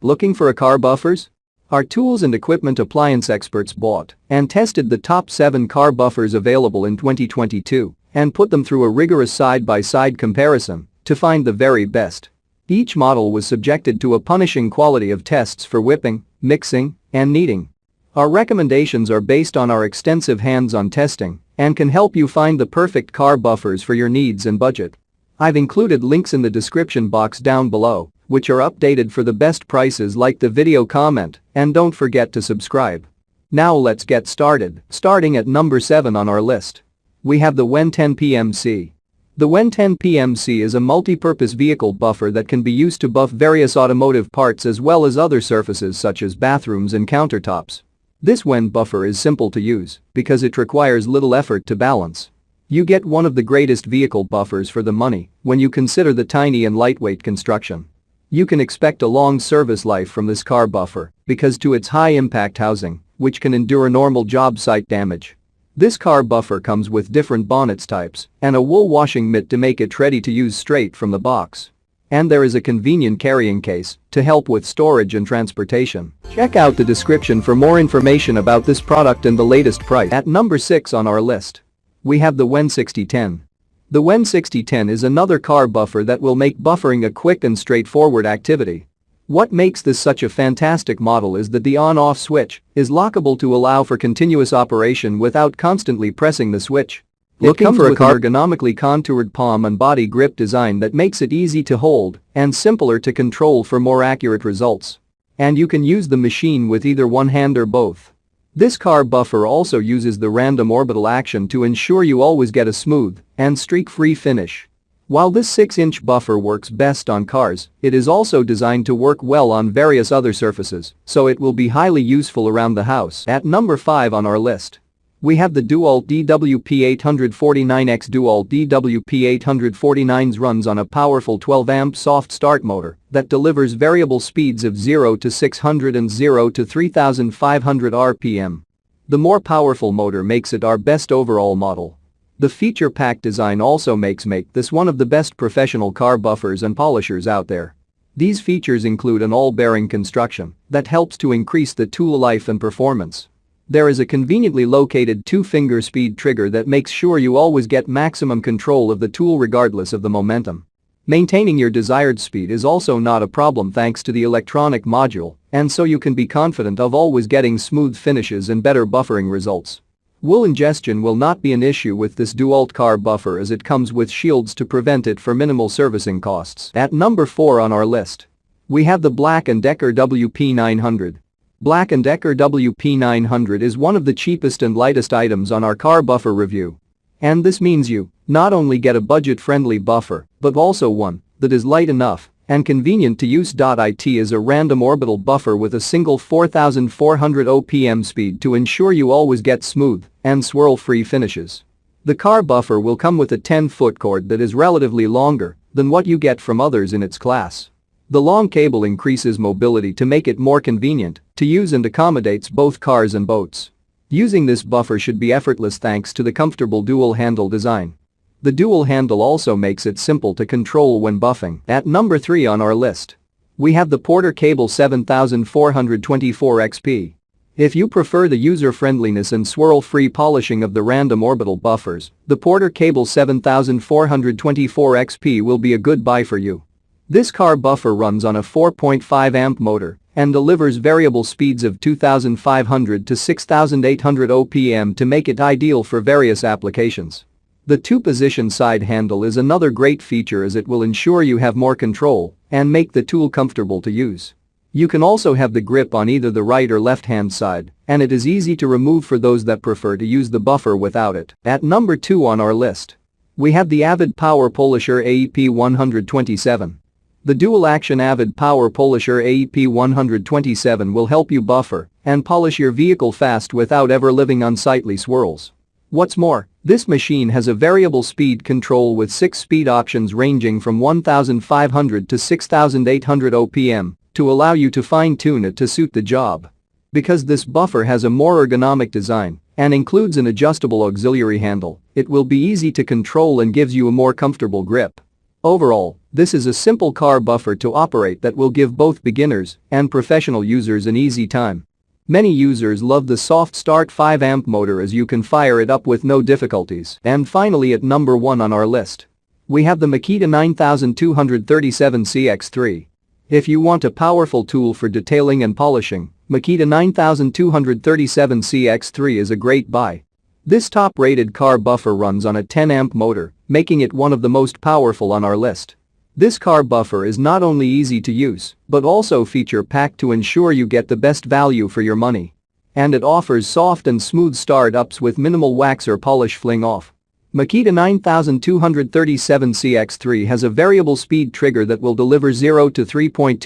Looking for a car buffers? Our tools and equipment appliance experts bought and tested the top 7 car buffers available in 2022 and put them through a rigorous side-by-side comparison to find the very best. Each model was subjected to a punishing quality of tests for whipping, mixing, and kneading. Our recommendations are based on our extensive hands-on testing and can help you find the perfect car buffers for your needs and budget. I've included links in the description box down below, which are updated for the best prices. Like the video, comment, and don't forget to subscribe. Now let's get started. Starting at number 7 on our list, we have the WEN 10 PMC. The WEN 10 PMC is a multi-purpose vehicle buffer that can be used to buff various automotive parts as well as other surfaces such as bathrooms and countertops. This WEN buffer is simple to use because it requires little effort to balance. You get one of the greatest vehicle buffers for the money when you consider the tiny and lightweight construction. You can expect a long service life from this car buffer because to its high-impact housing, which can endure normal job site damage. This car buffer comes with different bonnets types and a wool washing mitt to make it ready to use straight from the box. And there is a convenient carrying case to help with storage and transportation. Check out the description for more information about this product and the latest price. At number 6 on our list, we have the WEN 6010. The WEN 6010 is another car buffer that will make buffering a quick and straightforward activity. What makes this such a fantastic model is that the on-off switch is lockable to allow for continuous operation without constantly pressing the switch. Looking for a ergonomically contoured palm and body grip design that makes it easy to hold and simpler to control for more accurate results. And you can use the machine with either one hand or both. This car buffer also uses the random orbital action to ensure you always get a smooth and streak-free finish. While this 6-inch buffer works best on cars, it is also designed to work well on various other surfaces, so it will be highly useful around the house. At number 5 on our list, we have the DEWALT DWP849X. DEWALT DWP849s runs on a powerful 12-amp soft start motor that delivers variable speeds of 0 to 600 and 0 to 3500 RPM. The more powerful motor makes it our best overall model. The feature-packed design also makes this one of the best professional car buffers and polishers out there. These features include an all-bearing construction that helps to increase the tool life and performance. There is a conveniently located 2-finger speed trigger that makes sure you always get maximum control of the tool regardless of the momentum. Maintaining your desired speed is also not a problem thanks to the electronic module, and so you can be confident of always getting smooth finishes and better buffering results. Wool ingestion will not be an issue with this DEWALT car buffer as it comes with shields to prevent it for minimal servicing costs. At number 4 on our list, we have the BLACKDECKER WP900. BLACKDECKER WP900 is one of the cheapest and lightest items on our car buffer review. And this means you not only get a budget-friendly buffer, but also one that is light enough and convenient to use. It is a random orbital buffer with a single 4400 OPM speed to ensure you always get smooth and swirl-free finishes. The car buffer will come with a 10-foot cord that is relatively longer than what you get from others in its class. The long cable increases mobility to make it more convenient to use and accommodates both cars and boats. Using this buffer should be effortless thanks to the comfortable dual handle design. The dual handle also makes it simple to control when buffing. At number 3 on our list, we have the PORTERCABLE 7424 XP. If you prefer the user-friendliness and swirl-free polishing of the random orbital buffers, the PORTERCABLE 7424 XP will be a good buy for you. This car buffer runs on a 4.5-amp motor and delivers variable speeds of 2500 to 6800 OPM to make it ideal for various applications. The 2-position side handle is another great feature as it will ensure you have more control and make the tool comfortable to use. You can also have the grip on either the right or left-hand side, and it is easy to remove for those that prefer to use the buffer without it. At number 2 on our list, we have the AVID Power Polisher AEP 127. The dual-action AVID Power Polisher AEP 127 will help you buffer and polish your vehicle fast without ever living unsightly swirls. What's more, this machine has a variable speed control with 6 speed options ranging from 1500 to 6800 OPM to allow you to fine-tune it to suit the job. Because this buffer has a more ergonomic design and includes an adjustable auxiliary handle, it will be easy to control and gives you a more comfortable grip. Overall, This is a simple car buffer to operate that will give both beginners and professional users an easy time. Many users love the soft start 5 amp motor as you can fire it up with no difficulties. And finally at number 1 on our list, we have the Makita 9237 CX3. If you want a powerful tool for detailing and polishing, Makita 9237 CX3 is a great buy. This top-rated car buffer runs on a 10 amp motor, making it one of the most powerful on our list. This car buffer is not only easy to use, but also feature-packed to ensure you get the best value for your money. And it offers soft and smooth start-ups with minimal wax or polish fling-off. Makita 9237 CX3 has a variable speed trigger that will deliver 0 to 3.200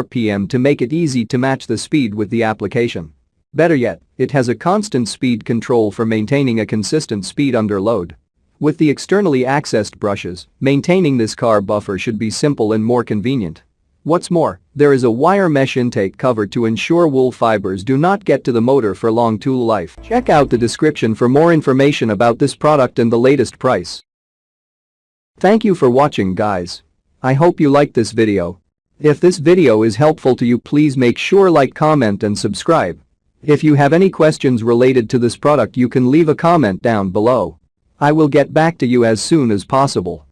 RPM to make it easy to match the speed with the application. Better yet, it has a constant speed control for maintaining a consistent speed under load. With the externally accessed brushes, maintaining this car buffer should be simple and more convenient. What's more, there is a wire mesh intake cover to ensure wool fibers do not get to the motor for long tool life. Check out the description for more information about this product and the latest price. Thank you for watching, guys. I hope you liked this video. If this video is helpful to you, please make sure like, comment and subscribe. If you have any questions related to this product, you can leave a comment down below. I will get back to you as soon as possible.